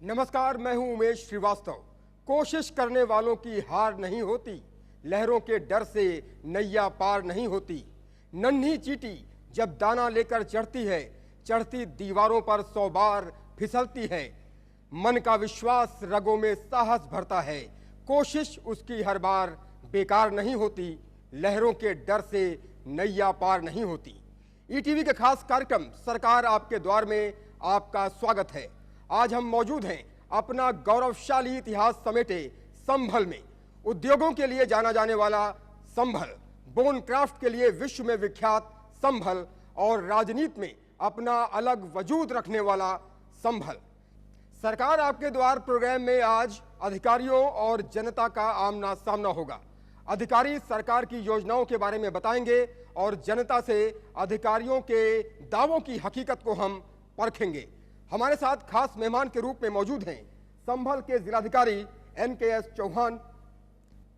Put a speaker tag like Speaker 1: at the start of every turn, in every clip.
Speaker 1: नमस्कार, मैं हूं उमेश श्रीवास्तव। कोशिश करने वालों की हार नहीं होती, लहरों के डर से नैया पार नहीं होती। नन्ही चींटी जब दाना लेकर चढ़ती है, चढ़ती दीवारों पर 100 बार फिसलती है। मन का विश्वास रगों में साहस भरता है, कोशिश उसकी हर बार बेकार नहीं होती, लहरों के डर से नैया पार नहीं होती। ईटीवी के खास कार्यक्रम सरकार आपके द्वार में आपका स्वागत है। आज हम मौजूद हैं अपना गौरवशाली इतिहास समेटे संभल में। उद्योगों के लिए जाना जाने वाला संभल, बोन क्राफ्ट के लिए विश्व में विख्यात संभल और राजनीति में अपना अलग वजूद रखने वाला संभल। सरकार आपके द्वार प्रोग्राम में आज अधिकारियों और जनता का आमना सामना होगा। अधिकारी सरकार की योजनाओं के बारे में बताएंगे और जनता से अधिकारियों के दावों की हकीकत को हम परखेंगे। हमारे साथ खास मेहमान के रूप में मौजूद हैं संभल के जिलाधिकारी NKS चौहान।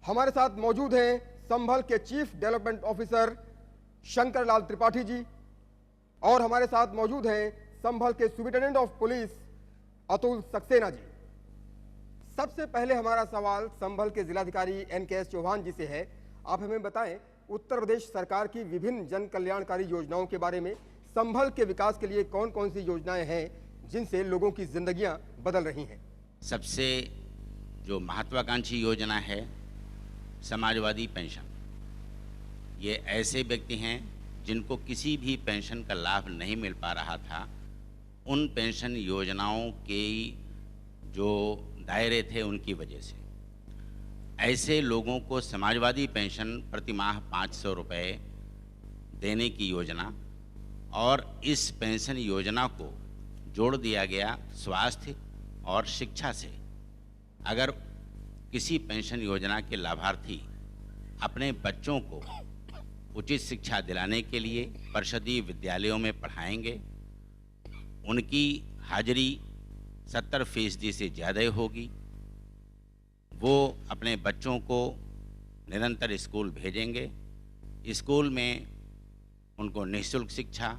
Speaker 1: हमारे साथ मौजूद हैं संभल के chief development officer Shankar Lal Tripathi ji और हमारे साथ मौजूद हैं संभल के superintendent of police Atul Saxena ji. सबसे पहले हमारा सवाल संभल के जिलाधिकारी NKS चौहान जी से है। आप हमें बताएं, उत्तर प्रदेश सरकार की विभिन्न जन कल्याणकारी योजनाओं के बारे में संभल के विकास के लिए कौन कौन सी योजनाएं हैं जिनसे लोगों की जिंदगियां बदल रही हैं?
Speaker 2: सबसे जो महत्वाकांक्षी योजना है समाजवादी पेंशन। ये ऐसे व्यक्ति हैं जिनको किसी भी पेंशन का लाभ नहीं मिल पा रहा था। उन पेंशन योजनाओं के जो दायरे थे उनकी वजह से ऐसे लोगों को समाजवादी पेंशन प्रति माह 500 रुपये देने की योजना, और इस पेंशन योजना को जोड़ दिया गया स्वास्थ्य और शिक्षा से। अगर किसी पेंशन योजना के लाभार्थी अपने बच्चों को उचित शिक्षा दिलाने के लिए परिषदीय विद्यालयों में पढ़ाएंगे, उनकी हाजिरी 70% से ज़्यादा होगी। वो अपने बच्चों को निरंतर स्कूल भेजेंगे। स्कूल में उनको निःशुल्क शिक्षा,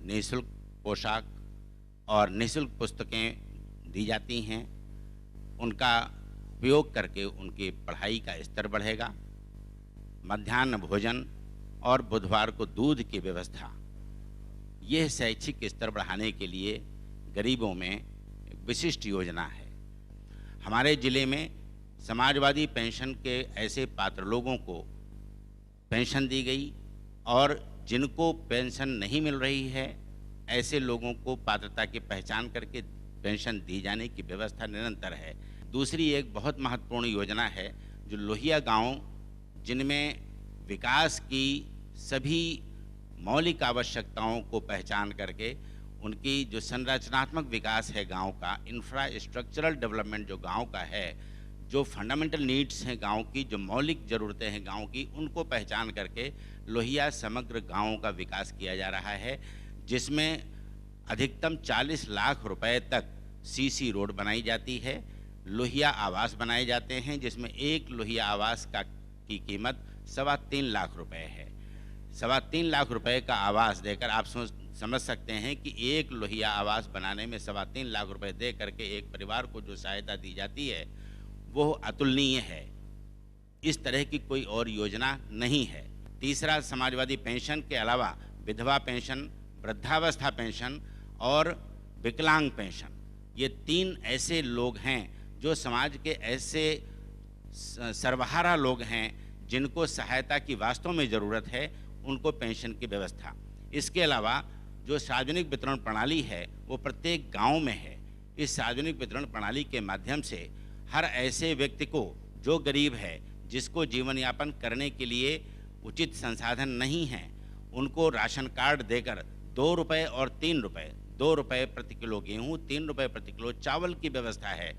Speaker 2: निःशुल्क पोशाक और निःशुल्क पुस्तकें दी जाती हैं। उनका उपयोग करके उनकी पढ़ाई का स्तर बढ़ेगा। मध्याह्न भोजन और बुधवार को दूध की व्यवस्था, यह शैक्षिक स्तर बढ़ाने के लिए गरीबों में एक विशिष्ट योजना है। हमारे ज़िले में समाजवादी पेंशन के ऐसे पात्र लोगों को पेंशन दी गई और जिनको पेंशन नहीं मिल रही है ऐसे लोगों को पात्रता की पहचान करके पेंशन दी जाने की व्यवस्था निरंतर है। दूसरी एक बहुत महत्वपूर्ण योजना है जो लोहिया गांव, जिनमें विकास की सभी मौलिक आवश्यकताओं को पहचान करके उनकी जो संरचनात्मक विकास है गांव का, इंफ्रास्ट्रक्चरल डेवलपमेंट जो गांव का है, जो फंडामेंटल नीड्स हैं गांव की, जो मौलिक ज़रूरतें हैं गांव की, उनको पहचान करके लोहिया समग्र गांवों का विकास किया जा रहा है, जिसमें अधिकतम 40 लाख रुपए तक सीसी रोड बनाई जाती है। लोहिया आवास बनाए जाते हैं जिसमें एक लोहिया आवास की कीमत 3.25 लाख रुपए है। 3.25 लाख रुपए का आवास देकर आप समझ सकते हैं कि एक लोहिया आवास बनाने में 3.25 लाख रुपए दे करके एक परिवार को जो सहायता दी जाती है वो अतुलनीय है। इस तरह की कोई और योजना नहीं है। तीसरा, समाजवादी पेंशन के अलावा विधवा पेंशन, वृद्धावस्था पेंशन और विकलांग पेंशन, ये 3 ऐसे लोग हैं जो समाज के ऐसे सर्वहारा लोग हैं जिनको सहायता की वास्तव में ज़रूरत है, उनको पेंशन की व्यवस्था। इसके अलावा जो सार्वजनिक वितरण प्रणाली है वो प्रत्येक गांव में है। इस सार्वजनिक वितरण प्रणाली के माध्यम से हर ऐसे व्यक्ति को जो गरीब है, जिसको जीवन यापन करने के लिए उचित संसाधन नहीं हैं, उनको राशन कार्ड देकर 2 रुपये और 3 रुपये, 2 रुपये प्रति किलो गेहूँ, 3 रुपये प्रति किलो चावल की व्यवस्था है।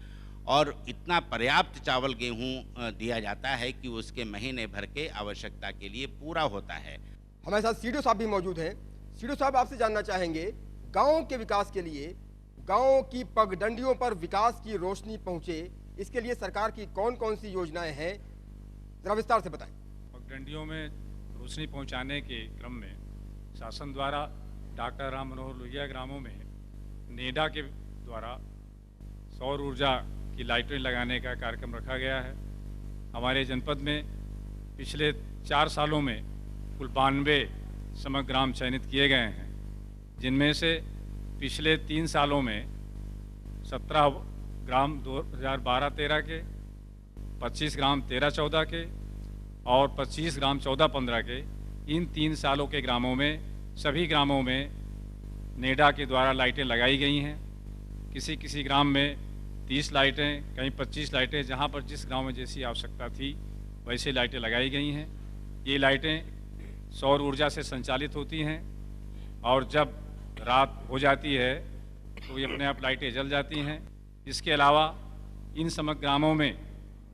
Speaker 2: और इतना पर्याप्त चावल गेहूँ दिया जाता है कि उसके महीने भर के आवश्यकता के लिए पूरा होता है।
Speaker 1: हमारे साथ सीडीओ साहब भी मौजूद हैं। सीडीओ साहब, आपसे जानना चाहेंगे, गाँव के विकास के लिए, गाँव की पगडंडियों पर विकास की रोशनी पहुँचे, इसके लिए सरकार की कौन कौन सी योजनाएं हैं, जरा विस्तार से बताएं।
Speaker 3: पगडंडियों में रोशनी पहुंचाने के क्रम में शासन द्वारा डॉक्टर राम मनोहर लोहिया ग्रामों में नेडा के द्वारा सौर ऊर्जा की लाइटें लगाने का कार्यक्रम रखा गया है। हमारे जनपद में पिछले 4 सालों में कुल 92 समग्र ग्राम चयनित किए गए हैं, जिनमें से पिछले 3 सालों में 17 ग्राम 2012-13 के, 25 ग्राम 13-14 के और 25 ग्राम 14-15 के, इन 3 सालों के ग्रामों में सभी ग्रामों में नेडा के द्वारा लाइटें लगाई गई हैं। किसी किसी ग्राम में 30 लाइटें, कहीं 25 लाइटें, जहां पर जिस गांव में जैसी आवश्यकता थी वैसे लाइटें लगाई गई हैं। ये लाइटें सौर ऊर्जा से संचालित होती हैं और जब रात हो जाती है तो ये अपने आप लाइटें जल जाती हैं। इसके अलावा इन समग्र ग्रामों में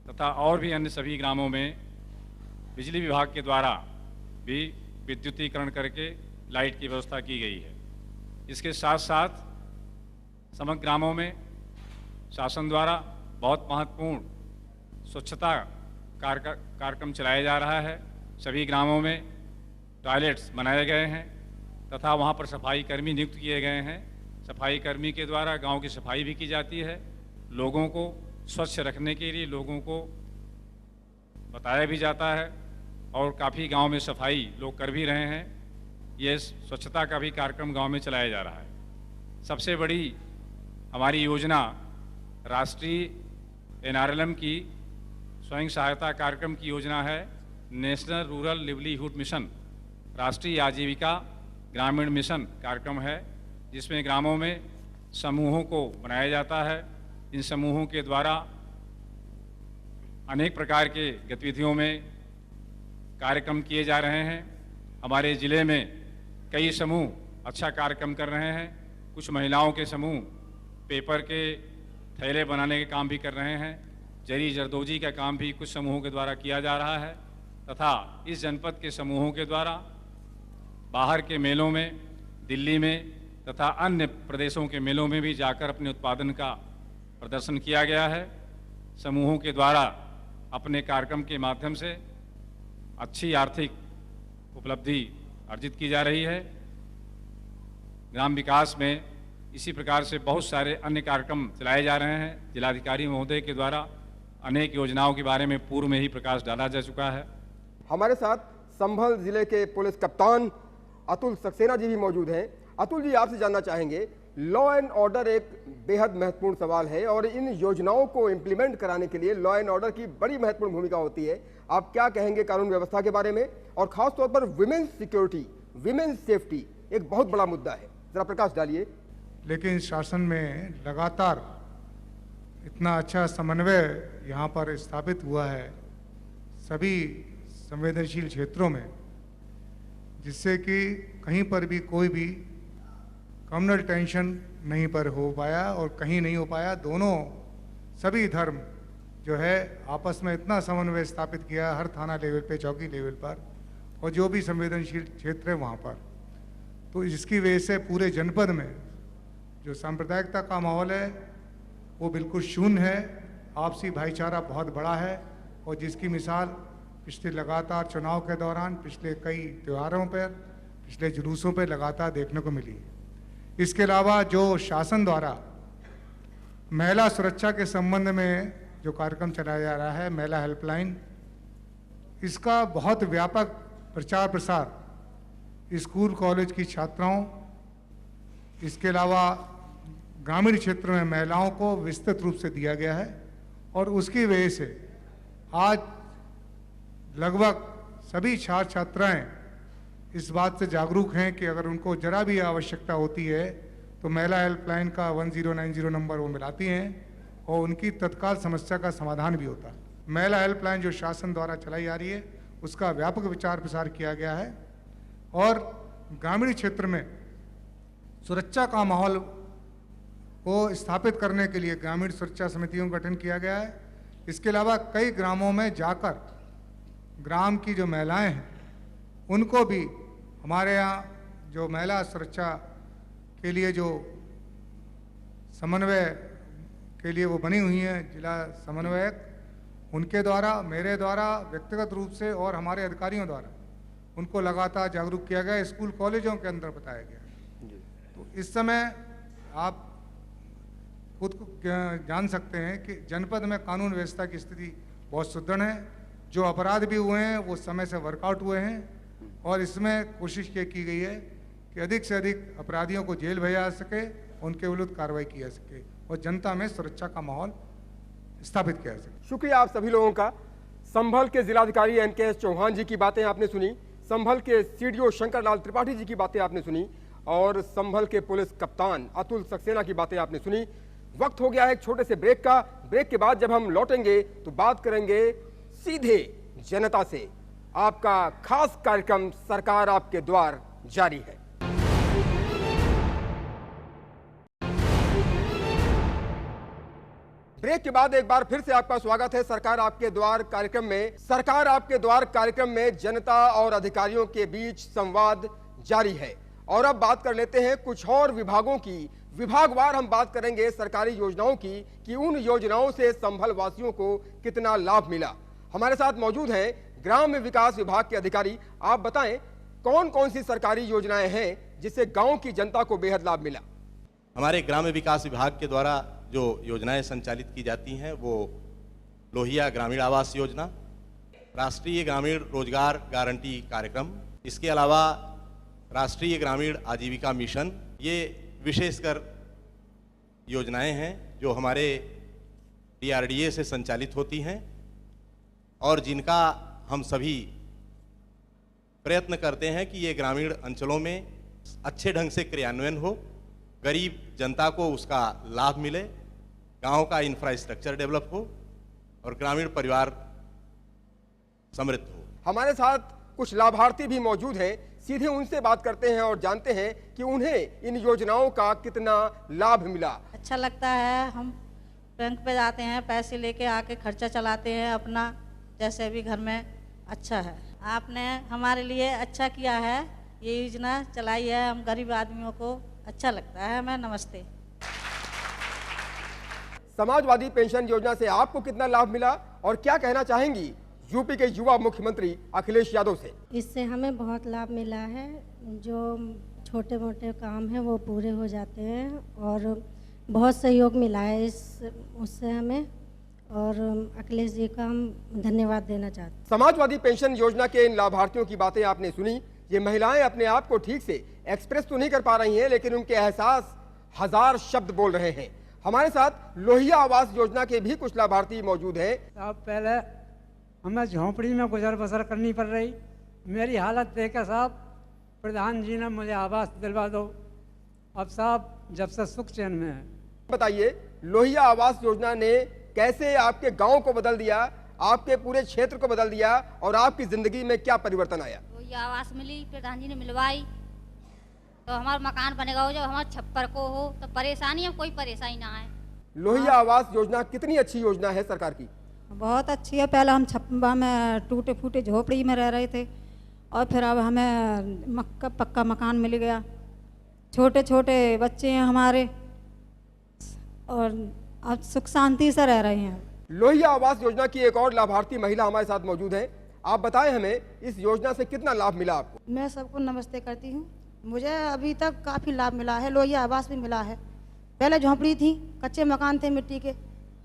Speaker 3: तथा और भी अन्य सभी ग्रामों में बिजली विभाग के द्वारा भी विद्युतीकरण करके लाइट की व्यवस्था की गई है। इसके साथ साथ समग्र ग्रामों में शासन द्वारा बहुत महत्वपूर्ण स्वच्छता कार्यक्रम चलाया जा रहा है। सभी ग्रामों में टॉयलेट्स बनाए गए हैं तथा वहाँ पर सफाई कर्मी नियुक्त किए गए हैं। सफाई कर्मी के द्वारा गांव की सफाई भी की जाती है। लोगों को स्वच्छ रखने के लिए लोगों को बताया भी जाता है और काफ़ी गांव में सफाई लोग कर भी रहे हैं। ये स्वच्छता का भी कार्यक्रम गांव में चलाया जा रहा है। सबसे बड़ी हमारी योजना राष्ट्रीय NRLM की स्वयं सहायता कार्यक्रम की योजना है, नेशनल रूरल लिवलीहुड मिशन, राष्ट्रीय आजीविका ग्रामीण मिशन कार्यक्रम है, जिसमें ग्रामों में समूहों को बनाया जाता है। इन समूहों के द्वारा अनेक प्रकार के गतिविधियों में कार्यक्रम किए जा रहे हैं। हमारे ज़िले में कई समूह अच्छा कार्यक्रम कर रहे हैं। कुछ महिलाओं के समूह पेपर के थैले बनाने के काम भी कर रहे हैं। जरी जरदोजी का काम भी कुछ समूहों के द्वारा किया जा रहा है तथा इस जनपद के समूहों के द्वारा बाहर के मेलों में, दिल्ली में तथा अन्य प्रदेशों के मेलों में भी जाकर अपने उत्पादन का प्रदर्शन किया गया है। समूहों के द्वारा अपने कार्यक्रम के माध्यम से अच्छी आर्थिक उपलब्धि अर्जित की जा रही है। ग्राम विकास में इसी प्रकार से बहुत सारे अन्य कार्यक्रम चलाए जा रहे हैं। जिलाधिकारी महोदय के द्वारा अनेक योजनाओं के बारे में पूर्व में ही प्रकाश डाला जा चुका है।
Speaker 1: हमारे साथ संभल जिले के पुलिस कप्तान अतुल सक्सेना जी भी मौजूद हैं। अतुल जी, आपसे जानना चाहेंगे, लॉ एंड ऑर्डर एक बेहद महत्वपूर्ण सवाल है और इन योजनाओं को इम्प्लीमेंट कराने के लिए लॉ एंड ऑर्डर की बड़ी महत्वपूर्ण भूमिका होती है। आप क्या कहेंगे कानून व्यवस्था के बारे में, और खास तौर पर विमेन्स सिक्योरिटी, विमेन्स सेफ्टी एक बहुत बड़ा मुद्दा है, जरा प्रकाश डालिए।
Speaker 4: लेकिन शासन में लगातार इतना अच्छा समन्वय यहाँ पर स्थापित हुआ है सभी संवेदनशील क्षेत्रों में, जिससे कि कहीं पर भी कोई भी कम्युनल टेंशन नहीं पर हो पाया और कहीं नहीं हो पाया। दोनों सभी धर्म जो है आपस में इतना समन्वय स्थापित किया हर थाना लेवल पे, चौकी लेवल पर, और जो भी संवेदनशील क्षेत्र है वहाँ पर। तो इसकी वजह से पूरे जनपद में जो सांप्रदायिकता का माहौल है वो बिल्कुल शून्य है। आपसी भाईचारा बहुत बड़ा है और जिसकी मिसाल पिछले लगातार चुनाव के दौरान, पिछले कई त्योहारों पर, पिछले जुलूसों पर लगातार देखने को मिली है। इसके अलावा जो शासन द्वारा महिला सुरक्षा के संबंध में जो कार्यक्रम चलाया जा रहा है, महिला हेल्पलाइन, इसका बहुत व्यापक प्रचार प्रसार स्कूल कॉलेज की छात्राओं, इसके अलावा ग्रामीण क्षेत्र में महिलाओं को विस्तृत रूप से दिया गया है और उसकी वजह से आज लगभग सभी छात्र छात्राएं इस बात से जागरूक हैं कि अगर उनको जरा भी आवश्यकता होती है तो महिला हेल्पलाइन का 1090 नंबर वो मिलाती हैं और उनकी तत्काल समस्या का समाधान भी होता है। महिला हेल्पलाइन जो शासन द्वारा चलाई जा रही है उसका व्यापक विचार प्रसार किया गया है और ग्रामीण क्षेत्र में सुरक्षा का माहौल को स्थापित करने के लिए ग्रामीण सुरक्षा समितियों का गठन किया गया है। इसके अलावा कई ग्रामों में जाकर ग्राम की जो महिलाएं हैं उनको भी हमारे यहाँ जो महिला सुरक्षा के लिए जो समन्वय के लिए वो बनी हुई हैं जिला समन्वयक, उनके द्वारा, मेरे द्वारा व्यक्तिगत रूप से और हमारे अधिकारियों द्वारा उनको लगातार जागरूक किया गया, स्कूल कॉलेजों के अंदर बताया गया। तो इस समय आप खुद को जान सकते हैं कि जनपद में कानून व्यवस्था की स्थिति बहुत सुदृढ़ है। जो अपराध भी हुए हैं वो समय से वर्कआउट हुए हैं और इसमें कोशिश ये की गई है कि अधिक से अधिक अपराधियों को जेल भेजा जा सके, उनके विरुद्ध कार्रवाई की जा सके और जनता में सुरक्षा का माहौल स्थापित किया जा सके।
Speaker 1: शुक्रिया आप सभी लोगों का। संभल के जिलाधिकारी NKS चौहान जी की बातें आपने सुनी, संभल के CDO शंकर लाल त्रिपाठी जी की बातें आपने सुनी और संभल के पुलिस कप्तान अतुल सक्सेना की बातें आपने सुनी। वक्त हो गया है एक छोटे से ब्रेक का। ब्रेक के बाद जब हम लौटेंगे तो बात करेंगे सीधे जनता से। आपका खास कार्यक्रम सरकार आपके द्वार जारी है। ब्रेक के बाद एक बार फिर से आपका स्वागत है सरकार आपके द्वार कार्यक्रम में। सरकार आपके द्वार कार्यक्रम में जनता और अधिकारियों के बीच संवाद जारी है और अब बात कर लेते हैं कुछ और विभागों की। विभागवार हम बात करेंगे सरकारी योजनाओं की कि उन योजनाओं से संभल वासियों को कितना लाभ मिला। हमारे साथ मौजूद हैं ग्राम्य विकास विभाग के अधिकारी। आप बताएं कौन कौन सी सरकारी योजनाएं हैं जिससे गांव की जनता को बेहद लाभ मिला।
Speaker 5: हमारे ग्राम्य विकास विभाग के द्वारा जो योजनाएं संचालित की जाती हैं वो लोहिया ग्रामीण आवास योजना, राष्ट्रीय ग्रामीण रोजगार गारंटी कार्यक्रम, इसके अलावा राष्ट्रीय ग्रामीण आजीविका मिशन, ये विशेषकर योजनाएं हैं जो हमारे DRDA से संचालित होती हैं और जिनका हम सभी प्रयत्न करते हैं कि ये ग्रामीण अंचलों में अच्छे ढंग से क्रियान्वयन हो, गरीब जनता को उसका लाभ मिले, गांव का इंफ्रास्ट्रक्चर डेवलप हो और ग्रामीण परिवार समृद्ध हो।
Speaker 1: हमारे साथ कुछ लाभार्थी भी मौजूद हैं, सीधे उनसे बात करते हैं और जानते हैं कि उन्हें इन योजनाओं का कितना लाभ मिला।
Speaker 6: अच्छा लगता है, हम बैंक पे जाते हैं, पैसे लेके आके खर्चा चलाते हैं अपना, जैसे भी घर में अच्छा है। आपने हमारे लिए अच्छा किया है, ये योजना चलाई है, हम गरीब आदमियों को अच्छा लगता है। मैं नमस्ते।
Speaker 1: समाजवादी पेंशन योजना से आपको कितना लाभ मिला और क्या कहना चाहेंगी यूपी के युवा मुख्यमंत्री अखिलेश यादव से?
Speaker 7: इससे हमें बहुत लाभ मिला है, जो छोटे मोटे काम हैं वो पूरे हो जाते हैं और बहुत सहयोग मिला है उससे हमें, और अखिलेश जी का हम धन्यवाद देना चाहते हैं।
Speaker 1: समाजवादी पेंशन योजना के इन लाभार्थियों की बातें आपने सुनी। ये महिलाएं अपने आप को ठीक से एक्सप्रेस तो नहीं कर पा रही हैं, लेकिन उनके एहसास हजार शब्द बोल रहे हैं। हमारे साथ लोहिया आवास योजना के भी कुछ लाभार्थी मौजूद हैं।
Speaker 8: साहब, पहले हमें झोंपड़ी में गुजर बसर करनी पड़ रही, मेरी हालत देखकर साहब प्रधान जी ने मुझे आवास दिलवा दो। अब साहब जब से सुख चैन में है।
Speaker 1: बताइए लोहिया आवास योजना ने कैसे आपके गांव को बदल दिया, आपके पूरे क्षेत्र को बदल दिया और आपकी जिंदगी में क्या परिवर्तन आया?
Speaker 9: लोहिया आवास मिली, प्रधान जी ने मिलवाई तो हमारा मकान बनेगा। जब हमारे छप्पर को हो तो परेशानी, कोई परेशानी ना आए।
Speaker 1: लोहिया आवास योजना कितनी अच्छी योजना है सरकार की?
Speaker 10: बहुत अच्छी है। पहले हम छप्पा में टूटे फूटे झोपड़ी में रह रहे थे और फिर अब हमें पक्का मकान मिल गया। छोटे छोटे बच्चे हैं हमारे और अब सुख शांति से रह रहे हैं।
Speaker 1: लोहिया आवास योजना की एक और लाभार्थी महिला हमारे साथ मौजूद है। आप बताएं हमें इस योजना से कितना लाभ मिला आपको?
Speaker 11: मैं सबको नमस्ते करती हूँ। मुझे अभी तक काफ़ी लाभ मिला है, लोहिया आवास भी मिला है। पहले झोंपड़ी थी, कच्चे मकान थे मिट्टी के,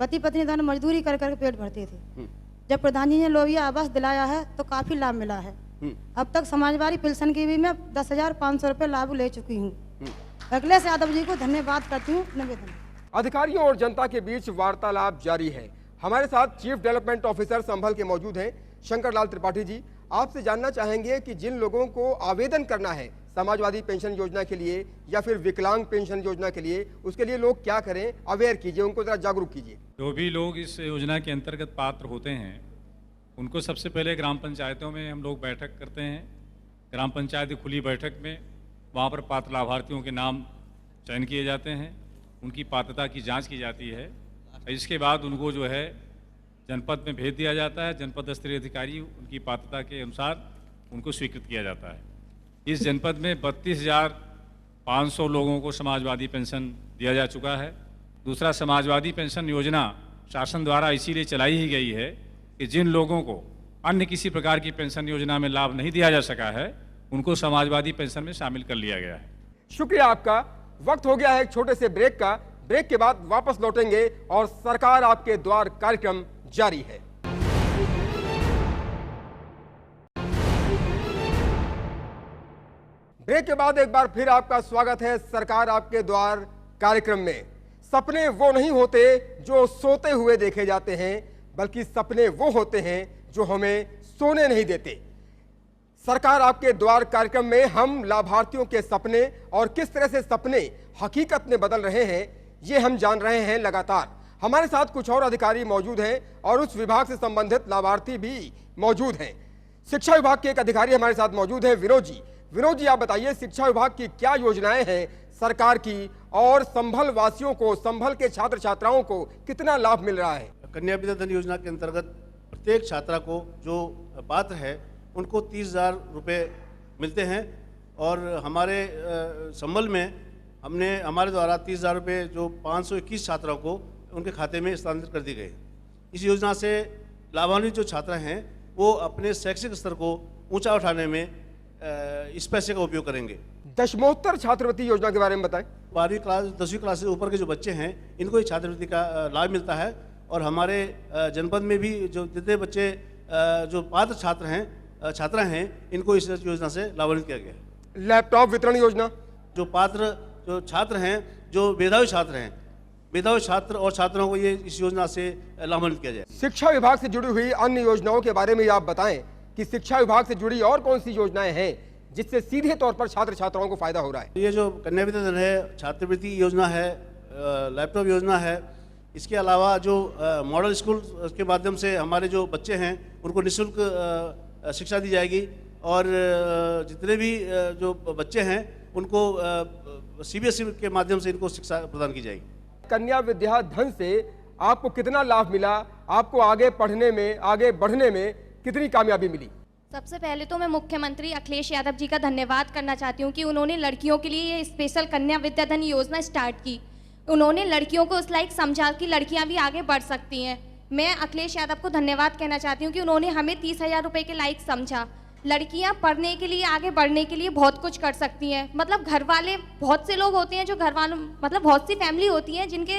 Speaker 11: पति पत्नी दोनों मजदूरी कर कर पेट भरते थे। जब प्रधान जी ने लोहिया आवास दिलाया है तो काफ़ी लाभ मिला है। अब तक समाजवादी पेंशन की भी मैं 10,500 रुपये लाभ ले चुकी हूँ। अखिलेश यादव जी को धन्यवाद करती हूँ। निवेदन।
Speaker 1: अधिकारियों और जनता के बीच वार्तालाप जारी है। हमारे साथ चीफ डेवलपमेंट ऑफिसर संभल के मौजूद हैं शंकर लाल त्रिपाठी जी। आपसे जानना चाहेंगे कि जिन लोगों को आवेदन करना है समाजवादी पेंशन योजना के लिए या फिर विकलांग पेंशन योजना के लिए, उसके लिए लोग क्या करें? अवेयर कीजिए, उनको जरा जागरूक कीजिए।
Speaker 3: जो भी लोग इस योजना के अंतर्गत पात्र होते हैं उनको सबसे पहले ग्राम पंचायतों में हम लोग बैठक करते हैं। ग्राम पंचायत की खुली बैठक में वहाँ पर पात्र लाभार्थियों के नाम चयन किए जाते हैं, उनकी पात्रता की जांच की जाती है। इसके बाद उनको जो है जनपद में भेज दिया जाता है। जनपद स्तरीय अधिकारी उनकी पात्रता के अनुसार उनको स्वीकृत किया जाता है। इस जनपद में 32,500 लोगों को समाजवादी पेंशन दिया जा चुका है। दूसरा, समाजवादी पेंशन योजना शासन द्वारा इसीलिए चलाई ही गई है कि जिन लोगों को अन्य किसी प्रकार की पेंशन योजना में लाभ नहीं दिया जा सका है उनको समाजवादी पेंशन में शामिल कर लिया गया है।
Speaker 1: शुक्रिया आपका। वक्त हो गया है एक छोटे से ब्रेक का। ब्रेक के बाद वापस लौटेंगे और सरकार आपके द्वार कार्यक्रम जारी है। ब्रेक के बाद एक बार फिर आपका स्वागत है सरकार आपके द्वार कार्यक्रम में। सपने वो नहीं होते जो सोते हुए देखे जाते हैं, बल्कि सपने वो होते हैं जो हमें सोने नहीं देते। सरकार आपके द्वार कार्यक्रम में हम लाभार्थियों के सपने और किस तरह से सपने हकीकत में बदल रहे हैं, ये हम जान रहे हैं लगातार। हमारे साथ कुछ और अधिकारी मौजूद हैं और उस विभाग से संबंधित लाभार्थी भी मौजूद हैं। शिक्षा विभाग के एक अधिकारी हमारे साथ मौजूद हैं, विनोद जी। विनोद जी, आप बताइए सिक्षा विभाग की क्या योजनाएं हैं सरकार की, और संभल वासियों को, संभल के छात्र छात्राओं को कितना लाभ मिल रहा है?
Speaker 12: कन्या विद्या धन योजना के अंतर्गत प्रत्येक छात्रा को जो पात्र है उनको 30,000 रुपये मिलते हैं, और हमारे संभल में हमने हमारे द्वारा 30,000 रुपये जो 521 छात्राओं को उनके खाते में स्थानांतरित कर दी गई। इस योजना से लाभान्वित जो छात्र हैं वो अपने शैक्षिक स्तर को ऊंचा उठाने में इस पैसे का उपयोग करेंगे।
Speaker 1: दशमोत्तर छात्रवृत्ति योजना के बारे में बताएं।
Speaker 12: 12वीं क्लास 10वीं क्लास से ऊपर के जो बच्चे हैं इनको इस छात्रवृत्ति का लाभ मिलता है, और हमारे जनपद में भी जो जितने बच्चे जो पात्र छात्र हैं, छात्रा हैं, इनको इस योजना से लाभान्वित किया गया है।
Speaker 1: लैपटॉप वितरण योजना,
Speaker 12: जो पात्र जो छात्र हैं, जो मेधावी छात्र हैं, मेधावी छात्र और छात्राओं को ये इस योजना से लाभान्वित किया जाए।
Speaker 1: शिक्षा विभाग से जुड़ी हुई अन्य योजनाओं के बारे में आप बताएं कि शिक्षा विभाग से जुड़ी और कौन सी योजनाएं हैं जिससे सीधे तौर पर छात्र छात्राओं को फायदा हो रहा है?
Speaker 12: ये जो कन्या विद्या धन है, छात्रवृत्ति योजना है, लैपटॉप योजना है। इसके अलावा जो मॉडल स्कूल के माध्यम से हमारे जो बच्चे हैं उनको निःशुल्क शिक्षा दी जाएगी, और जितने भी जो बच्चे हैं उनको CBSE के माध्यम से इनको शिक्षा प्रदान की जाएगी।
Speaker 1: कन्या विद्या धन से आपको कितना लाभ मिला? आपको आगे पढ़ने में, आगे बढ़ने में कितनी कामयाबी मिली?
Speaker 13: सबसे पहले तो मैं मुख्यमंत्री अखिलेश यादव जी का धन्यवाद करना चाहती हूँ कि उन्होंने लड़कियों के लिए ये स्पेशल कन्या विद्या धन योजना स्टार्ट की। उन्होंने लड़कियों को उस लायक समझा कि लड़कियाँ भी आगे बढ़ सकती हैं। मैं अखिलेश यादव को धन्यवाद कहना चाहती हूँ कि उन्होंने हमें 30,000 रुपये के लायक समझा। लड़कियाँ पढ़ने के लिए, आगे बढ़ने के लिए बहुत कुछ कर सकती हैं। मतलब घर वाले, बहुत से लोग होते हैं जो घर वालों, मतलब बहुत सी फैमिली होती हैं जिनके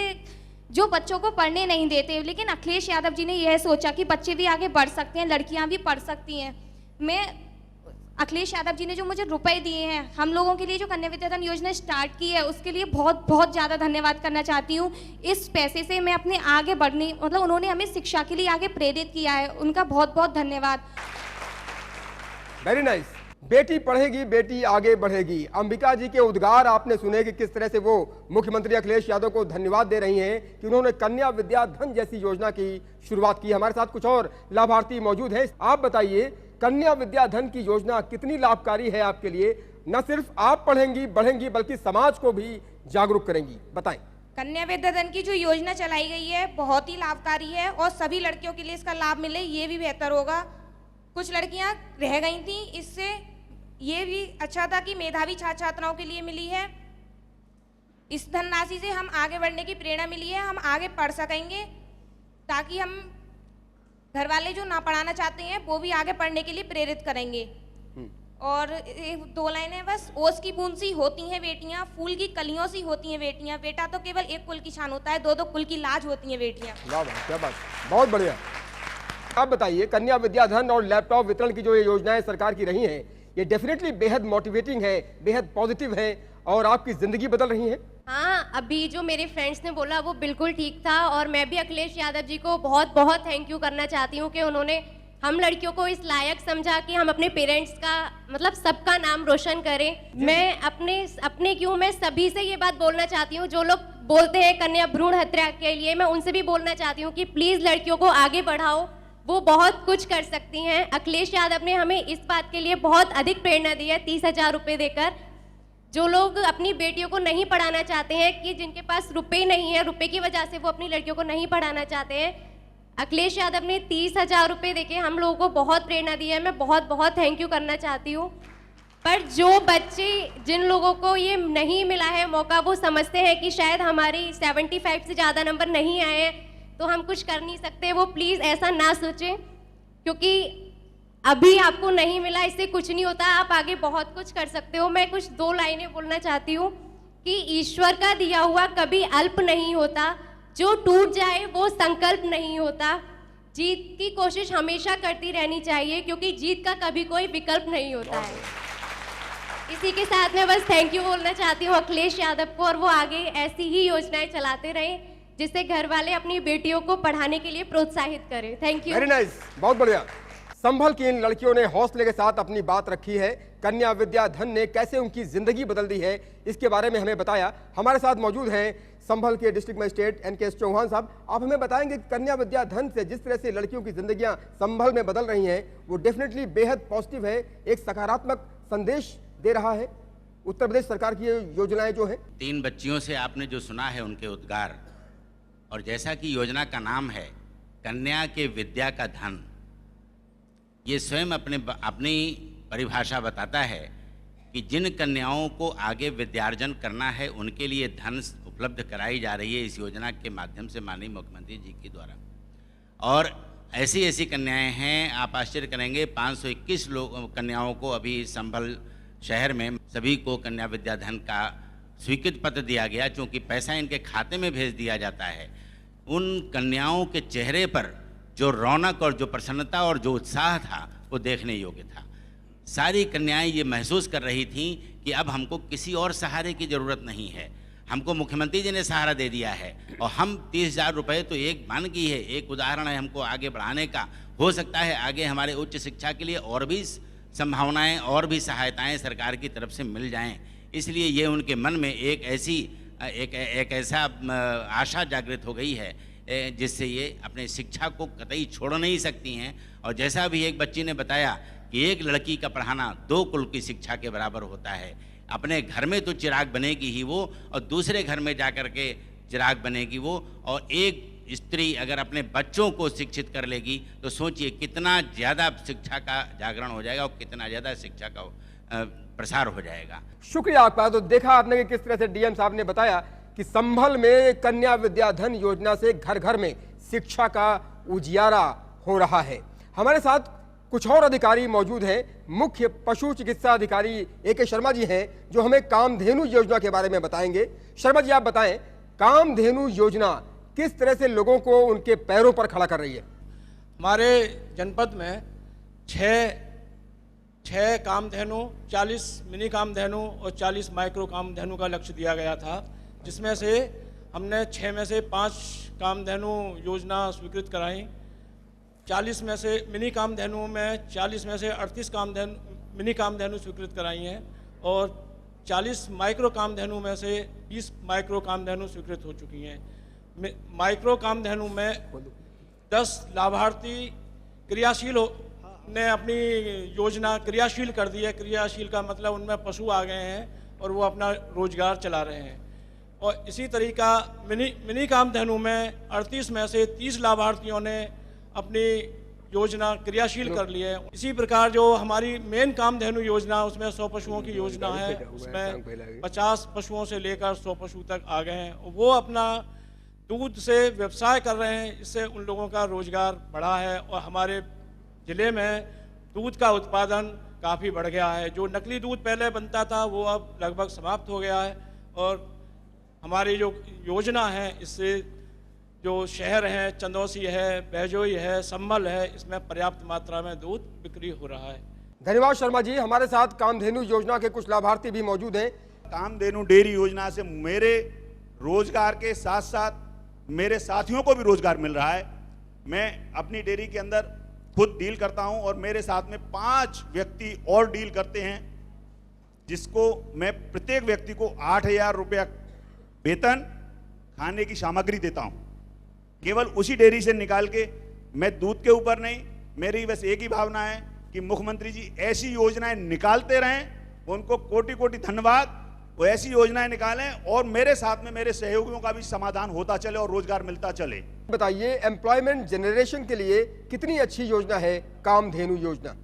Speaker 13: जो बच्चों को पढ़ने नहीं देते, लेकिन अखिलेश यादव जी ने यह सोचा कि बच्चे भी आगे बढ़ सकते हैं, लड़कियां भी पढ़ सकती हैं। मैं अखिलेश यादव जी ने जो मुझे रुपए दिए हैं, हम लोगों के लिए जो कन्या विद्या धन योजना स्टार्ट की है, उसके लिए बहुत बहुत ज़्यादा धन्यवाद करना चाहती हूँ। इस पैसे से मैं अपने आगे बढ़ने, मतलब उन्होंने हमें शिक्षा के लिए आगे प्रेरित किया है, उनका बहुत बहुत धन्यवाद।
Speaker 1: Very nice. बेटी पढ़ेगी, बेटी आगे बढ़ेगी। अंबिका जी के उद्गार आपने सुने कि किस तरह से वो मुख्यमंत्री अखिलेश यादव को धन्यवाद दे रही हैं कि उन्होंने कन्या विद्या धन जैसी योजना की शुरुआत की। हमारे साथ कुछ और लाभार्थी मौजूद हैं। आप बताइए, कन्या विद्या धन की योजना कितनी लाभकारी है आपके लिए? न सिर्फ आप पढ़ेंगी, बढ़ेंगी, बल्कि समाज को भी जागरूक करेंगी। बताएं।
Speaker 14: कन्या विद्या धन की जो योजना चलाई गई है बहुत ही लाभकारी है, और सभी लड़कियों के लिए इसका लाभ मिले ये भी बेहतर होगा। कुछ लड़कियां रह गई थी, इससे ये भी अच्छा था कि मेधावी छात्र छात्राओं के लिए मिली है। इस धनराशि से हम आगे बढ़ने की प्रेरणा मिली है, हम आगे पढ़ सकेंगे, ताकि हम घर वाले जो ना पढ़ाना चाहते हैं वो भी आगे पढ़ने के लिए प्रेरित करेंगे। और 2 लाइनें बस। ओस की बूंद सी होती हैं बेटियां, फूल की कलियों सी होती हैं बेटियां, बेटा तो केवल एक कुल की शान होता है, 2 कुल की लाज होती हैं बेटियां।
Speaker 1: वाह वाह, क्या बात, बहुत बढ़िया। आप बताइए, कन्या विद्या धन और लैपटॉप वितरण की जो ये योजनाएं सरकार की रही हैं, ये डेफिनेटली बेहद मोटिवेटिंग है, बेहद पॉजिटिव है, और आपकी जिंदगी बदल रही है।
Speaker 15: हाँ, अभी जो मेरे फ्रेंड्स ने बोला वो बिल्कुल ठीक था, और मैं भी अखिलेश यादव जी को बहुत बहुत थैंक यू करना चाहती हूँ कि उन्होंने हम लड़कियों को इस लायक समझा कि हम अपने पेरेंट्स का, मतलब सबका नाम रोशन करें। मैं अपने क्यों, मैं सभी से ये बात बोलना चाहती हूँ, जो लोग बोलते हैं कन्या भ्रूण हत्या के लिए, मैं उनसे भी बोलना चाहती हूँ कि प्लीज़ लड़कियों को आगे बढ़ाओ, वो बहुत कुछ कर सकती हैं। अखिलेश यादव ने हमें इस बात के लिए बहुत अधिक प्रेरणा दी है 30,000 रुपये देकर। जो लोग अपनी बेटियों को नहीं पढ़ाना चाहते हैं, कि जिनके पास रुपए नहीं है, रुपए की वजह से वो अपनी लड़कियों को नहीं पढ़ाना चाहते हैं, अखिलेश यादव ने 30,000 रुपये देके हम लोगों को बहुत प्रेरणा दी है। मैं बहुत बहुत थैंक यू करना चाहती हूँ। पर जो बच्चे, जिन लोगों को ये नहीं मिला है मौका, वो समझते हैं कि शायद हमारी 75 से ज़्यादा नंबर नहीं आए हैं तो हम कुछ कर नहीं सकते, वो प्लीज़ ऐसा ना सोचें, क्योंकि अभी आपको नहीं मिला इससे कुछ नहीं होता, आप आगे बहुत कुछ कर सकते हो। मैं कुछ 2 लाइनें बोलना चाहती हूँ कि ईश्वर का दिया हुआ कभी अल्प नहीं होता, जो टूट जाए वो संकल्प नहीं होता। जीत की कोशिश हमेशा करती रहनी चाहिए, क्योंकि जीत का कभी कोई विकल्प नहीं होता है। इसी के साथ में बस थैंक यू बोलना चाहती हूँ अखिलेश यादव को, और वो आगे ऐसी ही योजनाएं चलाते रहें जिससे घर वाले अपनी बेटियों को पढ़ाने के लिए प्रोत्साहित करें। Thank you.
Speaker 1: वेरी नाइस, बहुत बढ़िया। संभल की इन लड़कियों ने हौसले के साथ अपनी बात रखी है। कन्या विद्या धन ने कैसे उनकी जिंदगी बदल दी है, इसके बारे में हमें बताया। हमारे साथ मौजूद हैं संभल के डिस्ट्रिक्ट मजिस्ट्रेट NK चौहान साहब। आप हमें बताएंगे कि कन्या विद्या धन से जिस तरह से लड़कियों की जिंदगियां संभल में बदल रही हैं, वो डेफिनेटली बेहद पॉजिटिव है, एक सकारात्मक संदेश दे रहा है। उत्तर प्रदेश सरकार की ये योजनाएं जो है,
Speaker 2: 3 बच्चियों से आपने जो सुना है उनके उद्गार, और जैसा कि योजना का नाम है कन्या के विद्या का धन, ये स्वयं अपनी परिभाषा बताता है कि जिन कन्याओं को आगे विद्यार्जन करना है उनके लिए धन उपलब्ध कराई जा रही है इस योजना के माध्यम से माननीय मुख्यमंत्री जी के द्वारा। और ऐसी ऐसी कन्याएं हैं, आप आश्चर्य करेंगे, 521 कन्याओं को अभी संभल शहर में सभी को कन्या विद्या धन का स्वीकृत पत्र दिया गया, क्योंकि पैसा इनके खाते में भेज दिया जाता है। उन कन्याओं के चेहरे पर जो रौनक और जो प्रसन्नता और जो उत्साह था वो देखने योग्य था। सारी कन्याएं ये महसूस कर रही थीं कि अब हमको किसी और सहारे की ज़रूरत नहीं है, हमको मुख्यमंत्री जी ने सहारा दे दिया है, और हम 30,000 रुपये तो एक मान की है, एक उदाहरण है हमको आगे बढ़ाने का। हो सकता है आगे हमारे उच्च शिक्षा के लिए और भी संभावनाएं और भी सहायताएं सरकार की तरफ से मिल जाएं। इसलिए ये उनके मन में एक ऐसा आशा जागृत हो गई है जिससे ये अपने शिक्षा को कतई छोड़ नहीं सकती हैं। और जैसा भी एक बच्ची ने बताया कि एक लड़की का पढ़ाना 2 कुल की शिक्षा के बराबर होता है। अपने घर में तो चिराग बनेगी ही वो, और दूसरे घर में जा कर के चिराग बनेगी वो। और एक स्त्री अगर अपने बच्चों को शिक्षित कर लेगी तो सोचिए कितना ज़्यादा शिक्षा का जागरण हो जाएगा और कितना ज़्यादा शिक्षा का प्रसार हो जाएगा।
Speaker 1: शुक्रिया आपका। तो देखा आपने कि किस तरह से DM साहब ने बताया कि संभल में कन्या विद्या धन योजना से घर घर में शिक्षा का उजियारा हो रहा है। हमारे साथ कुछ और अधिकारी मौजूद हैं। मुख्य पशु चिकित्सा अधिकारी AK शर्मा जी हैं, जो हमें कामधेनु योजना के बारे में बताएंगे। शर्मा जी, आप बताएं, कामधेनु योजना किस तरह से लोगों को उनके पैरों पर खड़ा कर रही है?
Speaker 16: हमारे जनपद में 6 कामधेनु, 40 मिनी कामधेनु और 40 माइक्रो कामधेनु का लक्ष्य दिया गया था, जिसमें से हमने 6 में से 5 कामधेनु योजना स्वीकृत कराई। 40 में से मिनी कामधेनु में 40 में से 38 मिनी कामधेनु स्वीकृत कराई हैं, और 40 माइक्रो कामधेनु में से 20 माइक्रो कामधेनु स्वीकृत हो चुकी हैं। माइक्रो कामधेनु में 10 लाभार्थी क्रियाशील ने अपनी योजना क्रियाशील कर दी है। क्रियाशील का मतलब उनमें पशु आ गए हैं और वो अपना रोजगार चला रहे हैं। और इसी तरीका मिनी कामधेनु में 38 में से 30 लाभार्थियों ने अपनी योजना क्रियाशील कर ली है। इसी प्रकार जो हमारी मेन कामधेनु योजना, उसमें 100 पशुओं की योजना है, उसमें 50 पशुओं से लेकर 100 पशु तक आ गए हैं। वो अपना दूध से व्यवसाय कर रहे हैं, इससे उन लोगों का रोजगार बढ़ा है और हमारे ज़िले में दूध का उत्पादन काफ़ी बढ़ गया है। जो नकली दूध पहले बनता था वो अब लगभग समाप्त हो गया है, और हमारी जो योजना है इससे जो शहर हैं, चंदौसी है, बैजोई है, संभल है, इसमें पर्याप्त मात्रा में दूध बिक्री हो रहा है।
Speaker 1: धन्यवाद शर्मा जी। हमारे साथ कामधेनु योजना के कुछ लाभार्थी भी मौजूद हैं।
Speaker 17: कामधेनु डेयरी योजना से मेरे रोजगार के साथ साथ मेरे साथियों को भी रोजगार मिल रहा है। मैं अपनी डेयरी के अंदर खुद डील करता हूं और मेरे साथ में 5 व्यक्ति और डील करते हैं, जिसको मैं प्रत्येक व्यक्ति को 8,000 रुपया वेतन, खाने की सामग्री देता हूं। केवल उसी डेयरी से निकाल के, मैं दूध के ऊपर नहीं, मेरी बस एक ही भावना है कि मुख्यमंत्री जी ऐसी योजनाएं निकालते रहें। उनको कोटि कोटि धन्यवाद। वो ऐसी योजनाएं निकालें और मेरे साथ में मेरे सहयोगियों का भी समाधान होता चले और रोजगार मिलता चले।
Speaker 1: बताइए, एम्प्लॉयमेंट जनरेशन के लिए कितनी अच्छी योजना है कामधेनु योजना?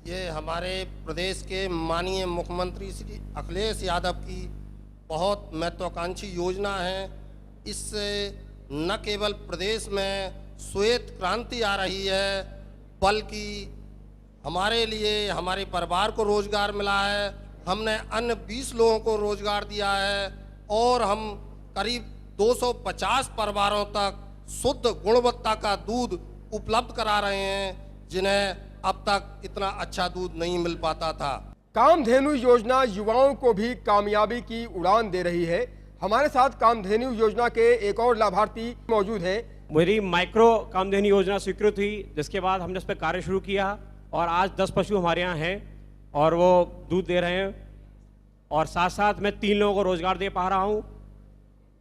Speaker 18: ये हमारे प्रदेश के माननीय मुख्यमंत्री श्री अखिलेश यादव की बहुत महत्वाकांक्षी योजना है। इससे न केवल प्रदेश में श्वेत क्रांति आ रही है, बल्कि हमारे लिए, हमारे परिवार को रोजगार मिला है हमने अन्य 20 लोगों को रोजगार दिया है और हम करीब 250 परिवारों तक शुद्ध गुणवत्ता का दूध उपलब्ध करा रहे हैं जिन्हें अब तक इतना अच्छा दूध नहीं मिल पाता था।
Speaker 1: कामधेनु योजना युवाओं को भी कामयाबी की उड़ान दे रही है। हमारे साथ कामधेनु योजना के एक और लाभार्थी मौजूद हैं।
Speaker 19: मेरी माइक्रो कामधेनु योजना स्वीकृत हुई, जिसके बाद हमने उस पर कार्य शुरू किया और आज 10 पशु हमारे यहाँ हैं और वो दूध दे रहे हैं और साथ साथ मैं 3 लोगों को रोजगार दे पा रहा हूँ।